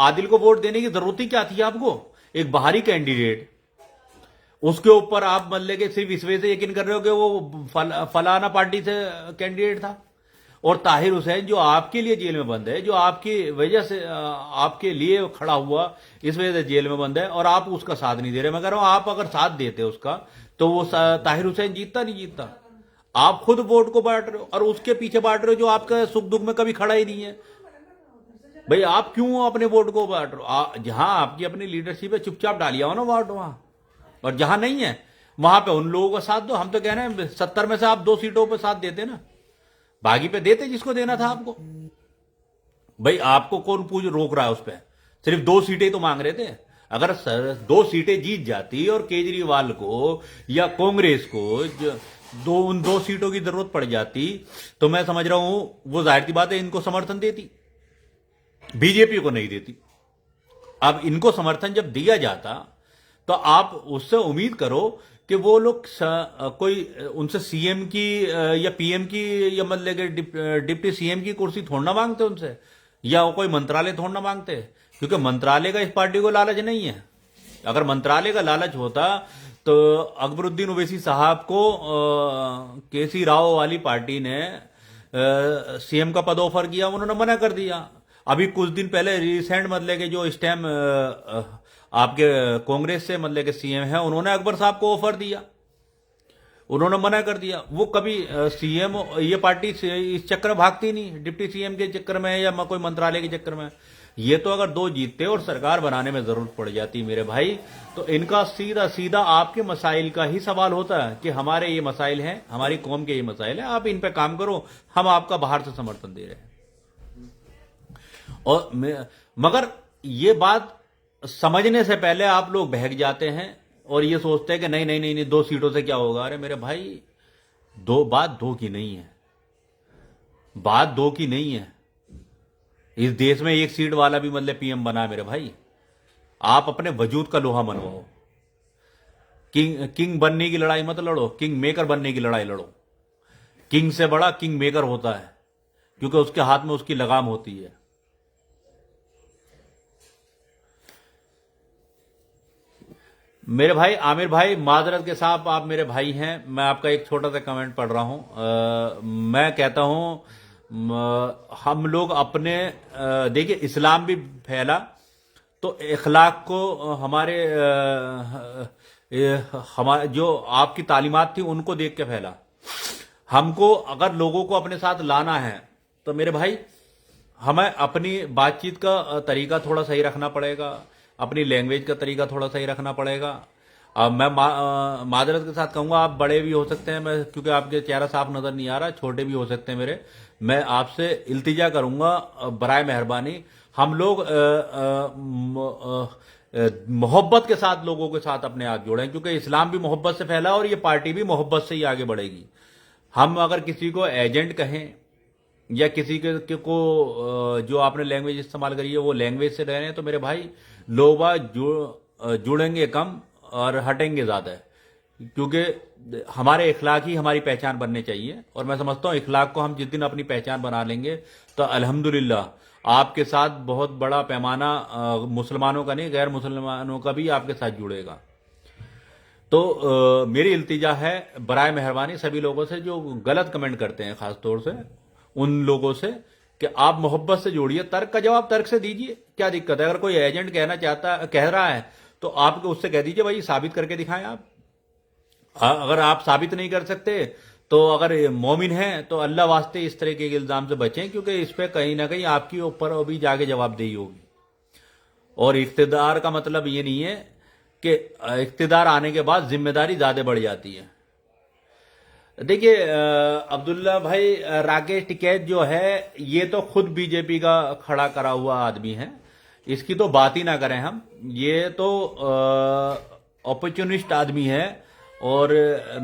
आदिल को वोट देने की जरूरत ही क्या थी आपको? एक बाहरी कैंडिडेट, उसके ऊपर आप मतलब के सिर्फ इस वजह से यकीन कर रहे हो कि वो फलाना पार्टी से कैंडिडेट था। और ताहिर हुसैन जो आपके लिए जेल में बंद है, जो आपकी वजह से आपके लिए खड़ा हुआ, इस वजह से जेल में बंद है, और आप उसका साथ नहीं दे रहे। मैं कह रहा हूं आप अगर साथ देते उसका तो वो ताहिर हुसैन जीतता नहीं जीतता। आप खुद वोट को बांट रहे हो और उसके पीछे बांट रहे हो जो आपका सुख दुख में कभी खड़ा ही नहीं है। भाई आप क्यों अपने वोट को बांट रहे हो? जहां आपकी अपनी लीडरशिप है चुपचाप डालिया हो ना वोट वहां, और जहां नहीं है वहां पे उन लोगों का साथ दो। हम तो कह रहे हैं 70 में से आप 2 सीटों पर साथ देते ना, बागी पे देते जिसको देना था आपको। भाई आपको कौन पूछ रोक रहा है? उस पर सिर्फ 2 सीटें तो मांग रहे थे। अगर 2 सीटें जीत जाती और केजरीवाल को या कांग्रेस को उन 2 सीटों की जरूरत पड़ जाती, तो मैं समझ रहा हूं वो जाहिर सी बात है इनको समर्थन देती, बीजेपी को नहीं देती। अब इनको समर्थन जब दिया जाता तो आप उससे उम्मीद करो कि वो लोग कोई उनसे सीएम की या पीएम की या मतलब कि डिप्टी सीएम की कुर्सी थोड़ा ना मांगते उनसे, या वो कोई मंत्रालय थोड़ा ना मांगते, क्योंकि मंत्रालय का इस पार्टी को लालच नहीं है। अगर मंत्रालय का लालच होता तो अकबरुद्दीन ओवैसी साहब को केसी राव वाली पार्टी ने सीएम का पद ऑफर किया, उन्होंने मना कर दिया। अभी कुछ दिन पहले रिसेंट मतलब के जो इस टाइम आपके कांग्रेस से मतलब के सीएम है, उन्होंने अकबर साहब को ऑफर दिया, उन्होंने मना कर दिया। वो कभी सीएम ये पार्टी इस चक्कर में भागती नहीं, डिप्टी सीएम के चक्कर में या कोई मंत्रालय के चक्कर में। ये तो अगर 2 जीतते और सरकार बनाने में जरूरत पड़ जाती मेरे भाई, तो इनका सीधा सीधा आपके मसाइल का ही सवाल होता है कि हमारे ये मसाइल हैं, हमारी कौम के ये मसाइल हैं, आप इन पे काम करो, हम आपका बाहर से समर्थन दे रहे हैं। और मगर ये बात समझने से पहले आप लोग बहक जाते हैं और ये सोचते हैं कि नहीं नहीं नहीं नहीं 2 सीटों से क्या होगा। अरे मेरे भाई बात 2 की नहीं है, बात 2 की नहीं है। इस देश में 1 सीट वाला भी मतलब पीएम बना मेरे भाई। आप अपने वजूद का लोहा मनवाओ। किंग बनने की लड़ाई मत लड़ो, किंग मेकर बनने की लड़ाई लड़ो। किंग से बड़ा किंग मेकर होता है, क्योंकि उसके हाथ में उसकी लगाम होती है। मेरे भाई आमिर भाई, माजरत के साथ आप मेरे भाई हैं, मैं आपका एक छोटा सा कमेंट पढ़ रहा हूं। मैं कहता हूं हम लोग अपने देखिए इस्लाम भी फैला तो इखलाक को हमारे जो आपकी तालीमात थी उनको देख के फैला। हमको अगर लोगों को अपने साथ लाना है तो मेरे भाई हमें अपनी बातचीत का तरीका थोड़ा सही रखना पड़ेगा, अपनी लैंग्वेज का तरीका थोड़ा सही रखना पड़ेगा। अब मैं मादरत के साथ कहूंगा, आप बड़े भी हो सकते हैं, मैं क्योंकि आपके चेहरा साफ नजर नहीं आ रहा, छोटे भी हो सकते हैं मेरे। मैं आपसे इल्तिजा करूंगा बराए मेहरबानी, हम लोग मोहब्बत के साथ लोगों के साथ अपने हाथ जोड़ें, क्योंकि इस्लाम भी मोहब्बत से फैला और ये पार्टी भी मोहब्बत से ही आगे बढ़ेगी। हम अगर किसी को एजेंट कहें या किसी के को जो आपने लैंग्वेज इस्तेमाल करी है वो लैंग्वेज से रह रहे हैं, तो मेरे भाई लोग जुड़ेंगे कम और हटेंगे ज्यादा, क्योंकि हमारे इखलाक ही हमारी पहचान बनने चाहिए। और मैं समझता हूं इखलाक को हम जिस दिन अपनी पहचान बना लेंगे तो अल्हम्दुलिल्लाह आपके साथ बहुत बड़ा पैमाना मुसलमानों का नहीं, गैर मुसलमानों का भी आपके साथ जुड़ेगा। तो मेरी इल्तिजा है बराए मेहरबानी सभी लोगों से जो गलत कमेंट करते हैं, खास तौर से उन लोगों से, कि आप मोहब्बत से जोड़िए, तर्क का जवाब तर्क से दीजिए, क्या दिक्कत है? अगर कोई एजेंट कह रहा है तो आप उससे कह दीजिए भाई साबित करके दिखाएं आप। अगर आप साबित नहीं कर सकते तो अगर मोमिन हैं तो अल्लाह वास्ते इस तरह के इल्जाम से बचें, क्योंकि इस पे कहीं ना कहीं आपके ऊपर अभी जाके जवाबदेही होगी। और इख्तिदार का मतलब ये नहीं है कि इख्तिदार आने के बाद जिम्मेदारी ज्यादा बढ़ जाती है। देखिए अब्दुल्ला भाई, राकेश टिकैत जो है ये तो खुद बीजेपी का खड़ा करा हुआ आदमी है, इसकी तो बात ही ना करें हम। ये तो अपॉर्चुनिस्ट आदमी है। और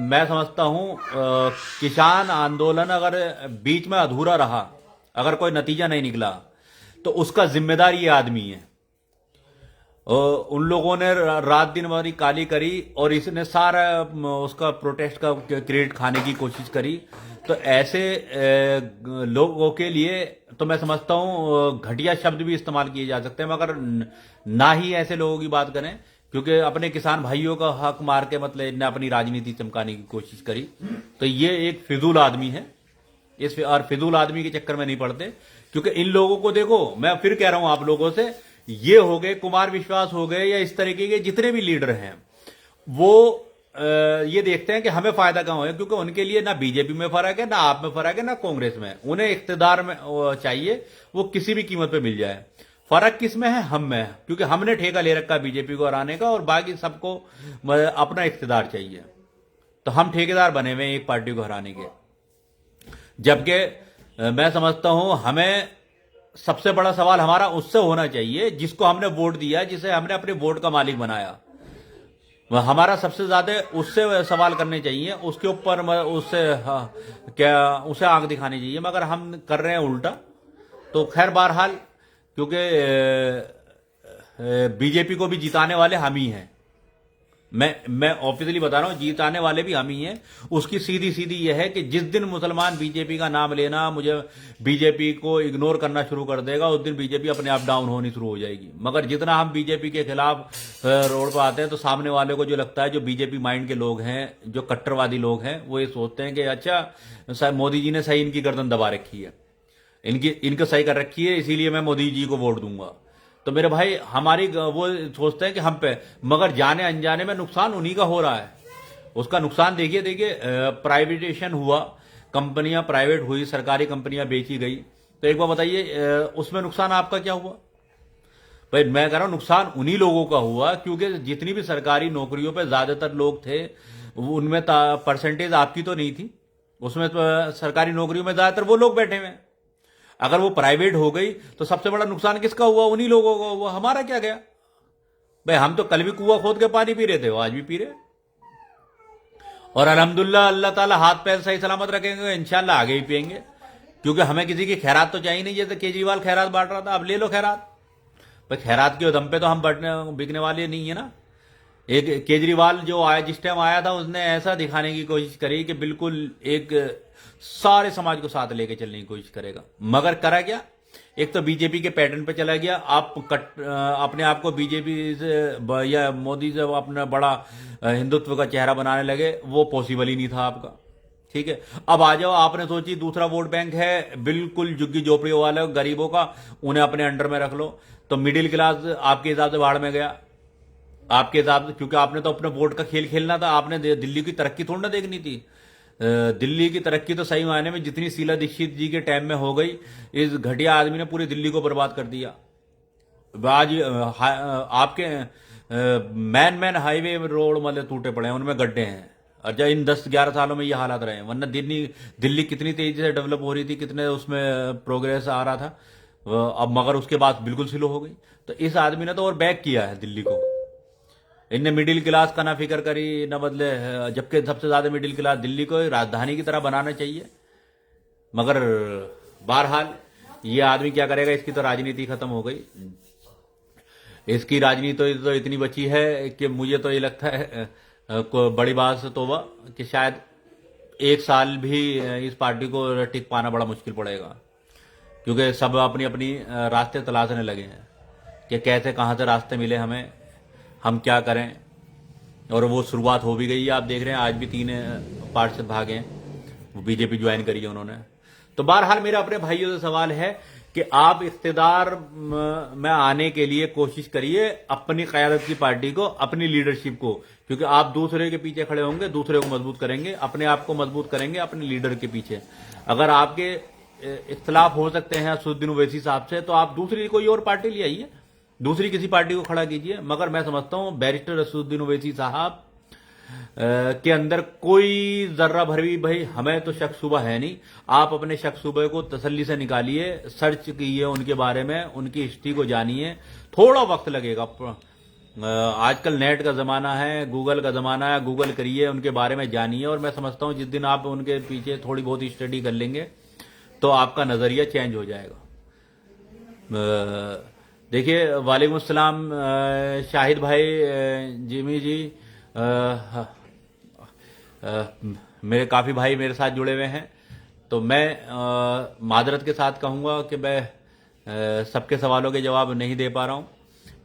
मैं समझता हूं किसान आंदोलन अगर बीच में अधूरा रहा, अगर कोई नतीजा नहीं निकला, तो उसका जिम्मेदार ये आदमी है। उन लोगों ने रात दिन हमारी काली करी और इसने सारा उसका प्रोटेस्ट का क्रेडिट खाने की कोशिश करी। तो ऐसे लोगों के लिए तो मैं समझता हूं घटिया शब्द भी इस्तेमाल किए जा सकते हैं, मगर ना ही ऐसे लोगों की बात करें, क्योंकि अपने किसान भाइयों का हक मार के मतलब इन्हें अपनी राजनीति चमकाने की कोशिश करी। तो ये एक फिजूल आदमी है। और फिजूल आदमी के चक्कर में नहीं पड़ते, क्योंकि इन लोगों को देखो, मैं फिर कह रहा हूं आप लोगों से, ये हो गए कुमार विश्वास हो गए या इस तरीके के जितने भी लीडर हैं, वो ये देखते हैं कि हमें फायदा कहां है, क्योंकि उनके लिए ना बीजेपी में फर्क है, ना आप में फर्क है, ना कांग्रेस में। उन्हें इख्तिदार में चाहिए, वो किसी भी कीमत पे मिल जाए। फर्क किस में है? हम में है, क्योंकि हमने ठेका ले रखा बीजेपी को हराने का, और बाकी सबको अपना इख्तिदार चाहिए। तो हम ठेकेदार बने हुए एक पार्टी को हराने के। जबकि मैं समझता हूं हमें सबसे बड़ा सवाल हमारा उससे होना चाहिए जिसको हमने वोट दिया, जिसे हमने अपने वोट का मालिक बनाया। हमारा सबसे ज्यादा उससे सवाल करने चाहिए, उसके ऊपर उससे क्या उसे आंख दिखानी चाहिए। मगर हम कर रहे हैं उल्टा। तो खैर बहरहाल, क्योंकि बीजेपी को भी जिताने वाले हम ही हैं। मैं ऑफिशियली बता रहा हूं, जीताने वाले भी हम ही हैं। उसकी सीधी सीधी यह है कि जिस दिन मुसलमान बीजेपी का नाम लेना, मुझे बीजेपी को इग्नोर करना शुरू कर देगा, उस दिन बीजेपी अपने आप डाउन होनी शुरू हो जाएगी। मगर जितना हम बीजेपी के खिलाफ रोड पर आते हैं, तो सामने वाले को जो लगता है, जो बीजेपी माइंड के लोग हैं, जो कट्टरवादी लोग हैं, वो ये सोचते हैं कि अच्छा मोदी जी ने सही इनकी गर्दन दबा रखी है, इनको सही कर रखी है, इसीलिए मैं मोदी जी को वोट दूंगा। तो मेरे भाई, हमारी वो सोचते हैं कि हम पे, मगर जाने अनजाने में नुकसान उन्हीं का हो रहा है। उसका नुकसान देखिए प्राइवेटेशन हुआ, कंपनियां प्राइवेट हुई, सरकारी कंपनियां बेची गई। तो एक बार बताइए, उसमें नुकसान आपका क्या हुआ? भाई मैं कह रहा हूं नुकसान उन्हीं लोगों का हुआ, क्योंकि जितनी भी सरकारी नौकरियों पे ज्यादातर लोग थे, उनमें परसेंटेज आपकी तो नहीं थी। उसमें तो सरकारी नौकरियों में ज्यादातर वो लोग बैठे हुए। अगर वो प्राइवेट हो गई तो सबसे बड़ा नुकसान किसका हुआ? उन्हीं लोगों का हुआ। हमारा क्या गया भाई? हम तो कल भी कुआं खोद के पानी पी रहे थे, वो आज भी पी रहे। और अल्हम्दुलिल्लाह, अल्लाह ताला हाथ पैर सही सलामत रखेंगे, इंशाल्लाह आगे ही पिएंगे। क्योंकि हमें किसी की खैरात तो चाहिए नहीं। जैसे केजरीवाल खैरात बांट रहा था, अब ले लो खैरात। भाई खैरात के दम पे तो हम बिकने वाले नहीं है ना। एक केजरीवाल जो आया, जिस टाइम आया था, उसने ऐसा दिखाने की कोशिश करी कि बिल्कुल एक सारे समाज को साथ लेके चलने की कोशिश करेगा। मगर करा क्या? एक तो बीजेपी के पैटर्न पे चला गया। आप अपने आप को बीजेपी से या मोदी से अपना बड़ा हिंदुत्व का चेहरा बनाने लगे, वो पॉसिबल ही नहीं था आपका। ठीक है, अब आ जाओ, आपने सोची दूसरा वोट बैंक है बिल्कुल झुग्गी झोपड़ियों वाले गरीबों का, उन्हें अपने अंडर में रख लो। तो मिडिल क्लास आपके हिसाब से बाढ़ में गया, आपके हिसाब से, क्योंकि आपने तो अपने वोट का खेल खेलना था। आपने दिल्ली की तरक्की थोड़ी ना देखनी थी। दिल्ली की तरक्की तो सही मायने में जितनी शीला दीक्षित जी के टाइम में हो गई, इस घटिया आदमी ने पूरी दिल्ली को बर्बाद कर दिया। आज आपके मैन हाईवे रोड मतलब टूटे पड़े हैं, उनमें गड्ढे हैं। और जब इन 10-11 सालों में ये हालात रहे हैं, वरना दिल्ली कितनी तेजी से डेवलप हो रही थी, कितने उसमें प्रोग्रेस आ रहा था। अब मगर उसके बाद बिल्कुल स्लो हो गई। तो इस आदमी ने तो और बैक किया है दिल्ली को। इनने मिडिल क्लास का ना फिक्र करी ना बदले, जबकि सबसे ज्यादा मिडिल क्लास दिल्ली को राजधानी की तरह बनाना चाहिए। मगर बहरहाल ये आदमी क्या करेगा? इसकी तो राजनीति खत्म हो गई। इसकी राजनीति तो इतनी बची है कि मुझे तो ये लगता है बड़ी बात से तौबा कि शायद 1 साल भी इस पार्टी को टिक पाना बड़ा मुश्किल पड़ेगा। क्योंकि सब अपनी अपनी रास्ते तलाशने लगे हैं कि कैसे कहां से रास्ते मिले हमें, हम क्या करें। और वो शुरुआत हो भी गई है। आप देख रहे हैं आज भी 3 पार्षद भागे हैं, वो बीजेपी ज्वाइन करी है उन्होंने। तो बहरहाल मेरा अपने भाइयों से सवाल है कि आप इख्तिदार में आने के लिए कोशिश करिए, अपनी क़यादत की पार्टी को, अपनी लीडरशिप को, क्योंकि आप दूसरे के पीछे खड़े होंगे, दूसरे को मजबूत करेंगे, अपने आप को मजबूत करेंगे अपने लीडर के पीछे। अगर आपके इख्तलाफ हो सकते हैं असदुद्दीन ओवैसी साहब से, तो आप दूसरी कोई और पार्टी ले आइए, दूसरी किसी पार्टी को खड़ा कीजिए। मगर मैं समझता हूं बैरिस्टर असदुद्दीन ओवैसी साहब के अंदर कोई जर्रा भर भी भाई हमें तो शक शुबा है नहीं। आप अपने शक शुबे को तसल्ली से निकालिए, सर्च कीजिए उनके बारे में, उनकी हिस्ट्री को जानिए। थोड़ा वक्त लगेगा, आजकल नेट का जमाना है, गूगल का जमाना है, गूगल करिए, उनके बारे में जानिए। और मैं समझता हूं जिस दिन आप उनके पीछे थोड़ी बहुत स्टडी कर लेंगे तो आपका नजरिया चेंज हो जाएगा। देखिए, वालेकुम अस्सलाम शाहिद भाई, जिमी जी, मेरे काफ़ी भाई मेरे साथ जुड़े हुए हैं। तो मैं मादरत के साथ कहूँगा कि मैं सबके सवालों के जवाब नहीं दे पा रहा हूँ।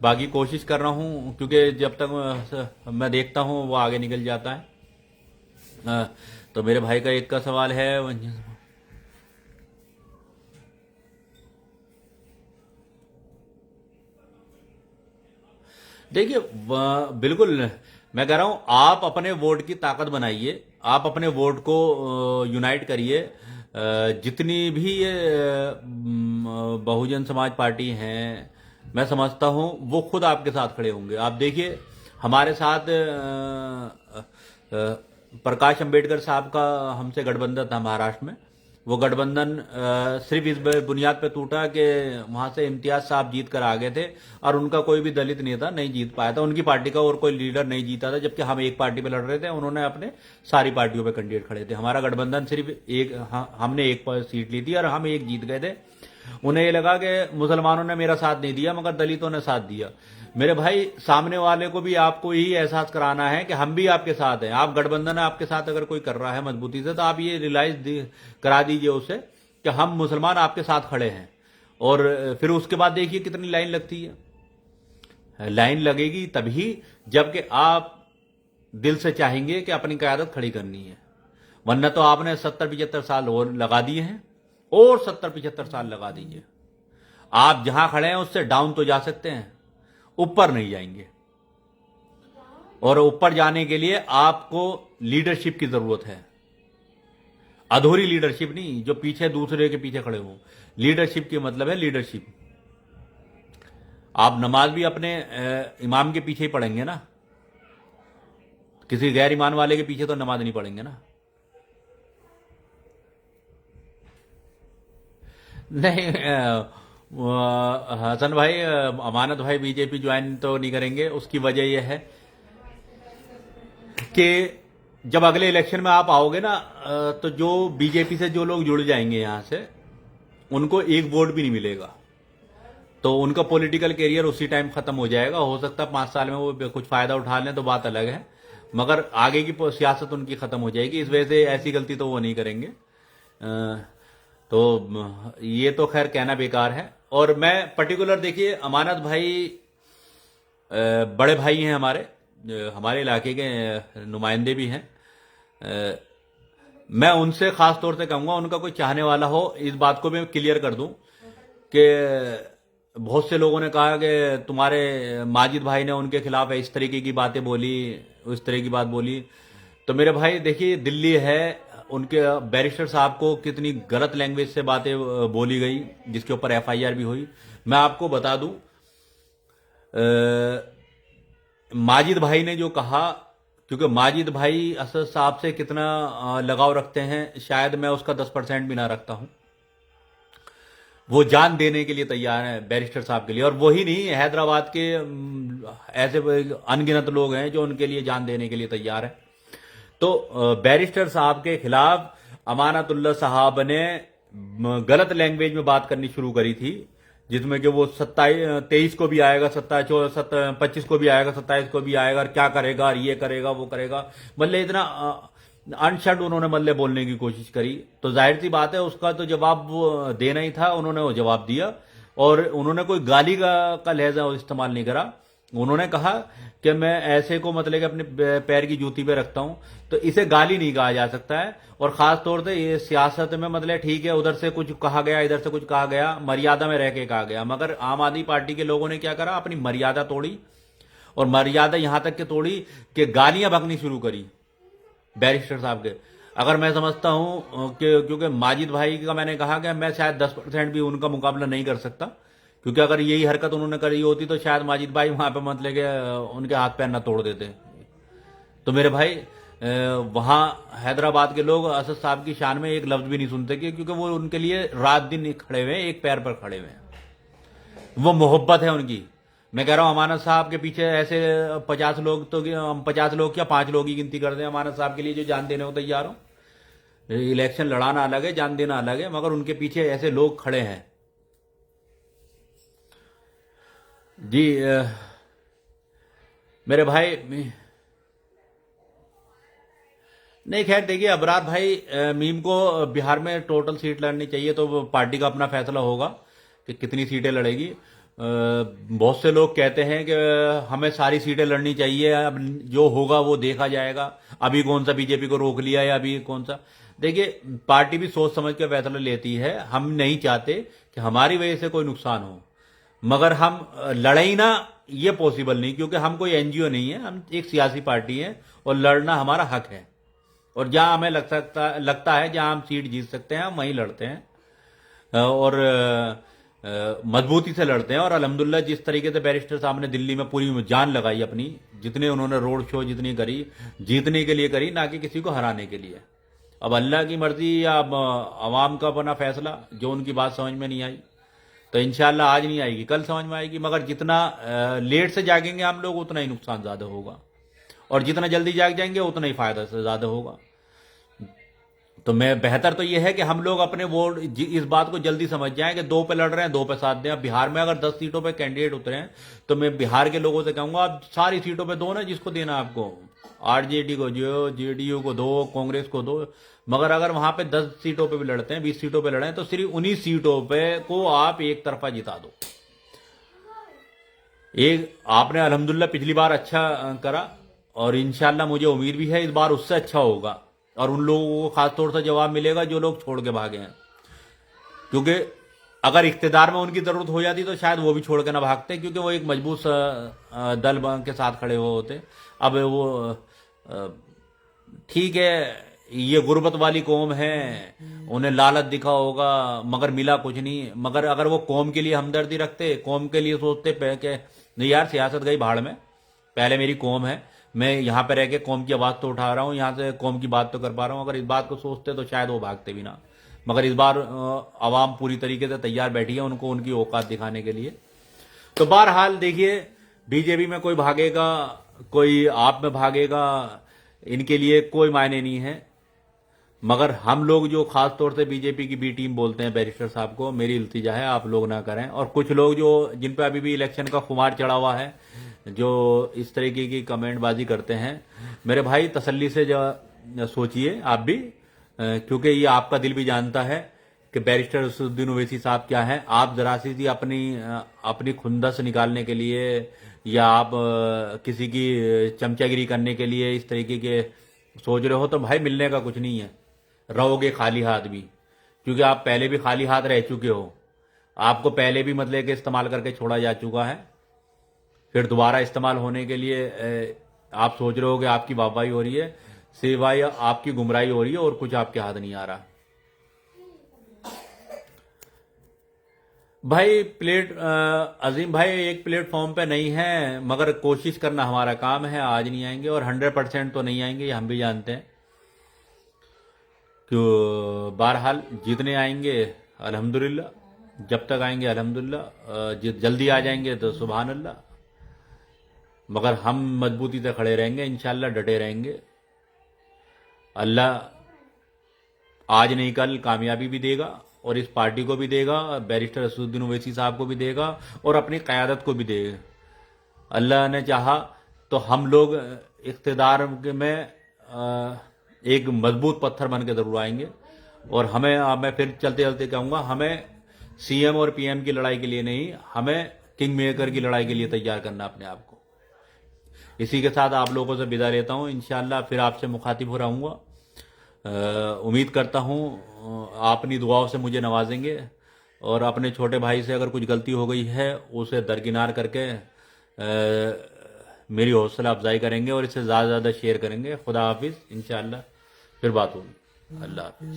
बाकी कोशिश कर रहा हूँ, क्योंकि जब तक मैं देखता हूँ वो आगे निकल जाता है। तो मेरे भाई का एक का सवाल है, देखिए बिल्कुल मैं कह रहा हूं आप अपने वोट की ताकत बनाइए, आप अपने वोट को यूनाइट करिए। जितनी भी ये बहुजन समाज पार्टी हैं, मैं समझता हूं वो खुद आपके साथ खड़े होंगे। आप देखिए हमारे साथ प्रकाश अंबेडकर साहब का हमसे गठबंधन था महाराष्ट्र में। वो गठबंधन सिर्फ इस बुनियाद पे टूटा कि वहां से इम्तियाज साहब जीत कर आ गए थे और उनका कोई भी दलित नेता नहीं जीत पाया था, उनकी पार्टी का और कोई लीडर नहीं जीता था, जबकि हम एक पार्टी पे लड़ रहे थे, उन्होंने अपने सारी पार्टियों पे कैंडिडेट खड़े थे। हमारा गठबंधन सिर्फ एक, हमने एक सीट ली थी और हम एक जीत गए थे। उन्हें ये लगा कि मुसलमानों ने मेरा साथ नहीं दिया मगर दलितों ने साथ दिया। मेरे भाई, सामने वाले को भी आपको यही एहसास कराना है कि हम भी आपके साथ हैं। आप गठबंधन आपके साथ अगर कोई कर रहा है मजबूती से, तो आप ये रियलाइज करा दीजिए उसे कि हम मुसलमान आपके साथ खड़े हैं। और फिर उसके बाद देखिए कितनी लाइन लगती है। लाइन लगेगी तभी जबकि आप दिल से चाहेंगे कि अपनी क़यादत खड़ी करनी है, वरना तो आपने 70-75 साल और लगा दिए हैं, और 70-75 साल लगा दीजिए। आप जहां खड़े हैं उससे डाउन तो जा सकते हैं, ऊपर नहीं जाएंगे। और ऊपर जाने के लिए आपको लीडरशिप की जरूरत है, अधूरी लीडरशिप नहीं जो पीछे दूसरे के पीछे खड़े हों। लीडरशिप की मतलब है लीडरशिप। आप नमाज भी अपने इमाम के पीछे ही पढ़ेंगे ना, किसी गैर ईमान वाले के पीछे तो नमाज नहीं पढ़ेंगे ना। नहीं, हसन भाई, अमानत भाई बीजेपी ज्वाइन तो नहीं करेंगे। उसकी वजह यह है कि जब अगले इलेक्शन में आप आओगे ना, तो जो बीजेपी से जो लोग जुड़ जाएंगे यहां से, उनको एक वोट भी नहीं मिलेगा, तो उनका पॉलिटिकल करियर उसी टाइम खत्म हो जाएगा। हो सकता है 5 साल में वो कुछ फायदा उठा लें तो बात अलग है, मगर आगे की सियासत उनकी खत्म हो जाएगी। इस वजह से ऐसी गलती तो वो नहीं करेंगे। तो ये तो खैर कहना बेकार है। और मैं पर्टिकुलर, देखिए अमानत भाई बड़े भाई हैं हमारे इलाके के नुमाइंदे भी हैं। मैं उनसे खास तौर से कहूंगा, उनका कोई चाहने वाला हो, इस बात को मैं क्लियर कर दूं कि बहुत से लोगों ने कहा कि तुम्हारे माजिद भाई ने उनके खिलाफ इस तरीके की बातें बोली, उस तरह की बात बोली। तो मेरे भाई देखिए, दिल्ली है, उनके बैरिस्टर साहब को कितनी गलत लैंग्वेज से बातें बोली गई, जिसके ऊपर एफआईआर भी हुई। मैं आपको बता दूं, माजिद भाई ने जो कहा, क्योंकि माजिद भाई असद साहब से कितना लगाव रखते हैं, शायद मैं उसका 10% भी ना रखता हूं। वो जान देने के लिए तैयार है बैरिस्टर साहब के लिए, और वही नहीं, हैदराबाद के ऐसे अनगिनत लोग हैं जो उनके लिए जान देने के लिए तैयार है। तो बैरिस्टर साहब के खिलाफ अमानतुल्लाह साहब ने गलत लैंग्वेज में बात करनी शुरू करी थी, जिसमें कि वो 23 को भी आएगा, 25 को भी आएगा, 27 को भी आएगा, और क्या करेगा, और ये करेगा, वो करेगा, मतलब इतना अनशड उन्होंने मतलब बोलने की कोशिश करी। तो जाहिर सी बात है उसका तो जवाब देना ही था, उन्होंने वो जवाब दिया। और उन्होंने कोई गाली का लहजा इस्तेमाल नहीं करा। उन्होंने कहा कि मैं ऐसे को मतलब कि अपने पैर की जूती पे रखता हूं, तो इसे गाली नहीं कहा जा सकता है। और खास तौर से ये सियासत में मतलब ठीक है, उधर से कुछ कहा गया, इधर से कुछ कहा गया, मर्यादा में रह के कहा गया। मगर आम आदमी पार्टी के लोगों ने क्या करा, अपनी मर्यादा तोड़ी और मर्यादा यहां तक के तोड़ी कि गालियां बकनी शुरू करी बैरिस्टर साहब के। अगर मैं समझता हूं कि क्योंकि माजिद भाई का मैंने कहा कि मैं शायद 10% भी उनका मुकाबला नहीं कर सकता, क्योंकि अगर यही हरकत उन्होंने करी होती तो शायद माजिद भाई वहां पे मत लेके उनके हाथ पैर ना तोड़ देते। तो मेरे भाई वहां हैदराबाद के लोग असद साहब की शान में एक लफ्ज भी नहीं सुनते क्योंकि वो उनके लिए रात दिन खड़े हुए हैं, एक पैर पर खड़े हुए हैं। वो मोहब्बत है उनकी। मैं कह रहा हूं अमानत साहब के पीछे ऐसे 50 लोग, तो हम 50 लोग क्या 5 लोग ही गिनती कर दें अमानत साहब के लिए जो जान देने को तैयार हो। इलेक्शन लड़ाना अलग है, जान देना अलग है, मगर उनके पीछे ऐसे लोग खड़े हैं जी। मेरे भाई नहीं, खैर देखिए अबरार भाई, मीम को बिहार में टोटल सीट लड़नी चाहिए तो वो पार्टी का अपना फैसला होगा कि कितनी सीटें लड़ेगी। बहुत से लोग कहते हैं कि हमें सारी सीटें लड़नी चाहिए, अब जो होगा वो देखा जाएगा। अभी कौन सा बीजेपी को रोक लिया है, अभी कौन सा। देखिए पार्टी भी सोच समझ के फैसला लेती है। हम नहीं चाहते कि हमारी वजह से कोई नुकसान हो, मगर हम लड़ाई ना, ये पॉसिबल नहीं, क्योंकि हम कोई एनजीओ नहीं है, हम एक सियासी पार्टी है और लड़ना हमारा हक है। और जहां हमें लगता है जहां हम सीट जीत सकते हैं हम वहीं लड़ते हैं, और मजबूती से लड़ते हैं। और अल्हम्दुलिल्लाह जिस तरीके से बैरिस्टर साहब ने दिल्ली में पूरी जान लगाई अपनी, जितने उन्होंने रोड शो जितनी करी, जीतने के लिए करी, ना कि किसी को हराने के लिए। अब अल्लाह की मर्जी या अवाम का अपना फैसला, जो उनकी बात समझ में नहीं आई तो इंशाल्लाह आज नहीं आएगी, कल समझ में आएगी। मगर जितना लेट से जागेंगे हम लोग उतना ही नुकसान ज्यादा होगा, और जितना जल्दी जाग जाएंगे उतना ही फायदा से ज्यादा होगा। तो मैं बेहतर तो यह है कि हम लोग अपने वोट इस बात को जल्दी समझ जाएं कि 2 पे लड़ रहे हैं, 2 पे साथ दें। अब बिहार में अगर 10 सीटों पे कैंडिडेट उतरे हैं तो मैं बिहार के लोगों से कहूंगा आप सारी सीटों पे दो ना, जिसको देना आपको। आरजेडी को दो, जेडीयू को दो, कांग्रेस को दो। मगर अगर वहां पे 10 सीटों पे भी लड़ते हैं, 20 सीटों पे लड़े हैं, तो सिर्फ उन्हीं सीटों पे को आप एक तरफा जिता दो। एक आपने अल्हम्दुलिल्लाह पिछली बार अच्छा करा, और इंशाल्लाह मुझे उम्मीद भी है इस बार उससे अच्छा होगा। और उन लोगों को खासतौर से जवाब मिलेगा जो लोग छोड़ के भागे हैं, क्योंकि अगर इख्तिदार में उनकी जरूरत हो जाती तो शायद वो भी छोड़ के ना भागते, क्योंकि वो एक मजबूत दल के साथ खड़े हुए होते। अब वो ठीक है, ये गुर्बत वाली कौम है, उन्हें लालच दिखा होगा मगर मिला कुछ नहीं। मगर अगर वो कौम के लिए हमदर्दी रखते, कौम के लिए सोचते कि नहीं यार सियासत गई भाड़ में, पहले मेरी कौम है, मैं यहाँ पे रह के कौम की आवाज तो उठा रहा हूँ, यहाँ से कौम की बात तो कर पा रहा हूँ, अगर इस बात को सोचते तो शायद वो भागते भी ना। मगर इस बार आवाम पूरी तरीके से तैयार बैठी है उनको उनकी औकात दिखाने के लिए। तो बहरहाल देखिए, बीजेपी में कोई भागेगा, कोई आप में भागेगा, इनके लिए कोई मायने नहीं है। मगर हम लोग जो खास तौर से बीजेपी की बी टीम बोलते हैं बैरिस्टर साहब को, मेरी इल्तिजा है आप लोग ना करें। और कुछ लोग जो जिन पे अभी भी इलेक्शन का खुमार चढ़ा हुआ है, जो इस तरीके की कमेंटबाजी करते हैं, मेरे भाई तसल्ली से सोचिए आप भी, क्योंकि ये आपका दिल भी जानता है कि बैरिस्टर असदुद्दीन ओवैसी साहब क्या है। आप जरा सी अपनी खुंदस निकालने के लिए, या आप किसी की चमचागिरी करने के लिए इस तरीके के सोच रहे हो तो भाई मिलने का कुछ नहीं है, रहोगे खाली हाथ भी, क्योंकि आप पहले भी खाली हाथ रह चुके हो। आपको पहले भी मतलब के इस्तेमाल करके छोड़ा जा चुका है, फिर दोबारा इस्तेमाल होने के लिए आप सोच रहे हो कि आपकी वाहवाही हो रही है, सिवाय आपकी गुमराही हो रही है और कुछ आपके हाथ नहीं आ रहा। भाई अजीम भाई एक प्लेटफॉर्म पे नहीं है, मगर कोशिश करना हमारा काम है। आज नहीं आएंगे और 100% तो नहीं आएंगे, ये हम भी जानते हैं। क्यों, बहरहाल जितने आएंगे अल्हम्दुलिल्लाह, जब तक आएंगे अल्हम्दुलिल्लाह, जल्दी आ जाएंगे तो सुभान अल्लाह। मगर हम मजबूती से खड़े रहेंगे, इंशाल्लाह डटे रहेंगे। अल्लाह आज नहीं कल कामयाबी भी देगा, और इस पार्टी को भी देगा, बैरिस्टर असदुद्दीन ओवैसी साहब को भी देगा, और अपनी क़यादत को भी देगा। अल्लाह ने चाहा तो हम लोग इख्तिदार में एक मजबूत पत्थर बन के जरूर आएंगे। और मैं फिर चलते चलते कहूंगा, हमें सीएम और पीएम की लड़ाई के लिए नहीं, हमें किंग मेकर की लड़ाई के लिए तैयार करना अपने आप को। इसी के साथ आप लोगों से विदा लेता हूं, इंशाल्लाह फिर आपसे मुखातिब हो रहूंगा। उम्मीद करता हूं आप अपनी दुआओं से मुझे नवाजेंगे, और अपने छोटे भाई से अगर कुछ गलती हो गई है उसे दरकिनार करके मेरी हौसला अफजाई करेंगे और इसे ज़्यादा से ज़्यादा शेयर करेंगे। खुदा हाफिज़, इंशाअल्लाह फिर बात होगी। अल्लाह हाफिज़।